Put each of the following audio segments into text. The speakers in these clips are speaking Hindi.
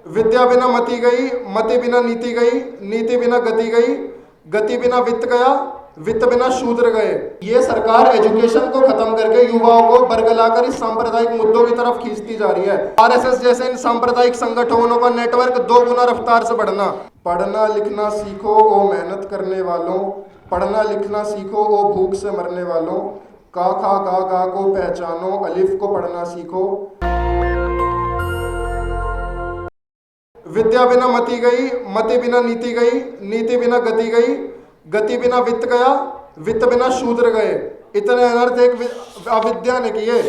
विद्या बिना मति गई, मति बिना नीति गई, नीति बिना गति गई, गति बिना वित्त गया, वित्त बिना शूद्र गए। ये सरकार एजुकेशन को खत्म करके युवाओं को बरगलाकर इस सांप्रदायिक मुद्दों की तरफ खींचती जा रही है। आरएसएस जैसे इन सांप्रदायिक संगठनों का नेटवर्क 2 गुना रफ्तार से बढ़ना। पढ़ना लिखना सीखो ओ मेहनत करने वालों, पढ़ना लिखना सीखो ओ भूख से मरने वालों, का खा गा को पहचानो, अलिफ को पढ़ना सीखो। विद्या बिना मति गई, मति बिना नीति गई, नीति बिना गति गई, गति बिना वित्त गया, वित्त बिना शूद्र गए। इतने अनर्थ एक अविद्या ने किए।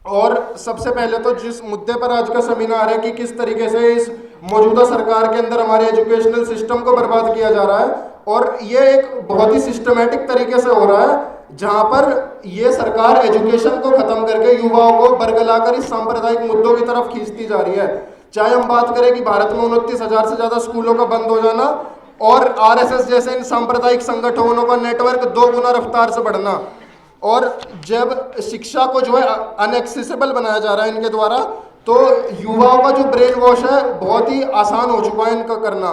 और सबसे पहले तो जिस मुद्दे पर आज का सेमिनार है कि किस तरीके से इस मौजूदा सरकार के अंदर हमारे एजुकेशनल सिस्टम को बर्बाद किया जा रहा है, और ये एक बहुत ही सिस्टमेटिक तरीके से हो रहा है, जहां पर ये सरकार एजुकेशन को खत्म करके युवाओं को बरगलाकर इस सांप्रदायिक मुद्दों की तरफ खींचती जा रही है। चाहे हम बात करें कि भारत में 29,000 से ज्यादा स्कूलों का बंद हो जाना और आरएसएस जैसे इन सांप्रदायिक संगठनों का नेटवर्क 2 गुना रफ्तार से बढ़ना, और जब शिक्षा को जो है अनएक्सेसिबल बनाया जा रहा है इनके द्वारा, तो युवाओं का जो ब्रेन वॉश है बहुत ही आसान हो चुका है इनका करना।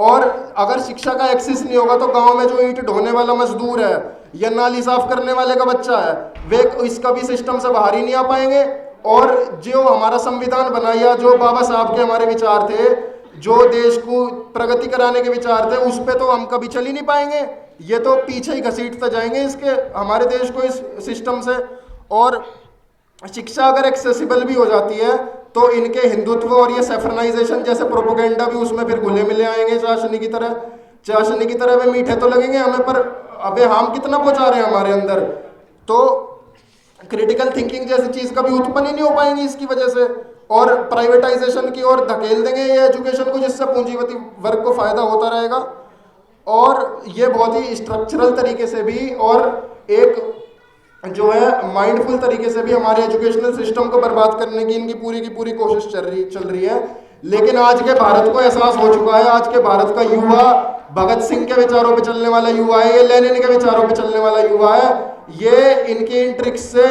और अगर शिक्षा का एक्सेस नहीं होगा तो गांव में जो ईंट ढोने वाला मजदूर है या नाली साफ करने वाले का बच्चा है, वे इसका भी सिस्टम से बाहर ही नहीं आ पाएंगे। और जो हमारा संविधान बनाया, जो बाबा साहब के हमारे विचार थे, जो देश को प्रगति कराने के विचार थे, उस पे तो हम कभी चल ही नहीं पाएंगे। ये तो पीछे ही घसीटते जाएंगे इसके हमारे देश को इस सिस्टम से। और शिक्षा अगर एक्सेसिबल भी हो जाती है तो इनके हिंदुत्व और ये सेफरनाइजेशन जैसे प्रोपोगेंडा भी उसमें फिर घुले मिले आएंगे चाशनी की तरह। चाशनी की तरह वे मीठे तो लगेंगे हमें, पर अबे हम कितना पहुंचा रहे हैं हमारे अंदर, तो क्रिटिकल थिंकिंग जैसी चीज कभी उत्पन्न ही नहीं हो पाएंगी इसकी वजह से। और प्राइवेटाइजेशन की ओर धकेल देंगे ये एजुकेशन को, जिससे पूंजीपति वर्ग को फायदा होता रहेगा। और ये बहुत ही स्ट्रक्चरल तरीके से भी और एक जो है माइंडफुल तरीके से भी हमारे एजुकेशनल सिस्टम को बर्बाद करने की इनकी पूरी कोशिश चल रही है। लेकिन आज के भारत को एहसास हो चुका है, आज के भारत का युवा भगत सिंह के विचारों पे चलने वाला युवा है, ये लेनिन के विचारों पे चलने वाला युवा है। ये इनकी इन ट्रिक्स से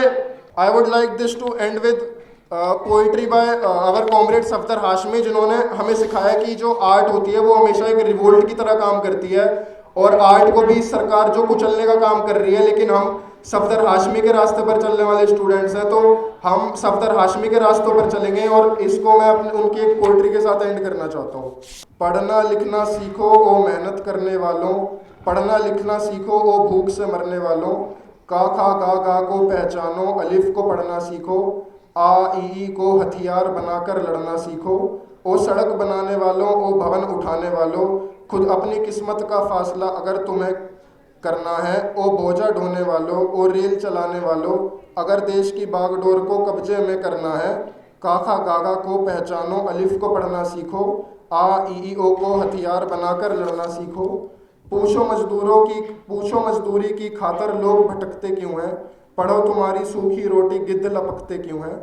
I would like this to end with poetry by our comrade Safdar Hashmi, जिन्होंने हमें सिखाया कि जो आर्ट होती है वो हमेशा एक रिवोल्ट की तरह काम करती है, और आर्ट को भी सरकार जो कुचलने का काम कर रही है। लेकिन हम सफदर हाशमी के रास्ते पर चलने वाले स्टूडेंट्स हैं, तो हम सफदर हाशमी के रास्तों पर चलेंगे। और इसको मैं उनकी एक पोइट्री के साथ एंड करना चाहता हूँ। पढ़ना लिखना सीखो ओ मेहनत करने वालों, पढ़ना लिखना सीखो ओ भूख से मरने वालों, का खा गा को पहचानो, अलिफ को पढ़ना सीखो, आ ई को हथियार बनाकर लड़ना सीखो, ओ सड़क बनाने वालों, ओ भवन उठाने वालों, खुद अपनी किस्मत का फासला अगर तुम्हें करना है, ओ बोझा ढोने वालों, ओ रेल चलाने वालों, अगर देश की बागडोर को कब्जे में करना है, काखा गागा को पहचानो, अलिफ को पढ़ना सीखो, आ ई ओ को हथियार बनाकर लड़ना सीखो। पूछो मजदूरी की खातर लोग भटकते क्यों हैं, पढ़ो तुम्हारी सूखी रोटी गिद्ध लपकते क्यों हैं।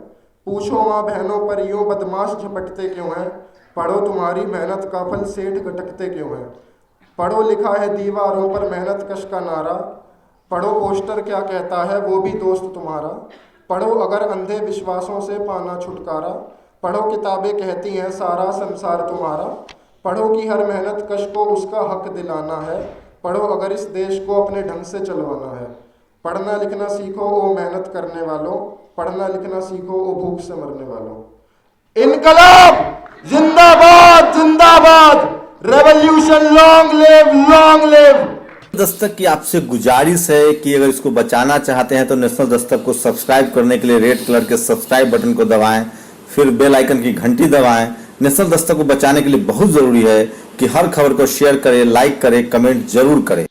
पूछो माँ बहनों पर यूं बदमाश झपटते क्यों हैं, पढ़ो तुम्हारी मेहनत का फल सेठ घटकते क्यों हैं। पढ़ो लिखा है दीवारों पर मेहनत कश का नारा, पढ़ो पोस्टर क्या कहता है वो भी दोस्त तुम्हारा। पढ़ो अगर अंधे विश्वासों से पाना छुटकारा, पढ़ो किताबें कहती हैं सारा संसार तुम्हारा। पढ़ो कि हर मेहनत कश को उसका हक दिलाना है, पढ़ो अगर इस देश को अपने ढंग से चलवाना है। पढ़ना लिखना सीखो ओ मेहनत करने वालों, पढ़ना लिखना सीखो ओ भूख से मरने वालों। इनकलाब जिंदाबाद जिंदाबाद, रेवोल्यूशन लॉन्ग लिव। दस्तक की आपसे गुजारिश है कि अगर इसको बचाना चाहते हैं तो नेशनल दस्तक को सब्सक्राइब करने के लिए रेड कलर के सब्सक्राइब बटन को दबाएं, फिर बेल आइकन की घंटी दबाएं। नेशनल दस्तक को बचाने के लिए बहुत जरूरी है कि हर खबर को शेयर करें, लाइक करें, कमेंट जरूर करें।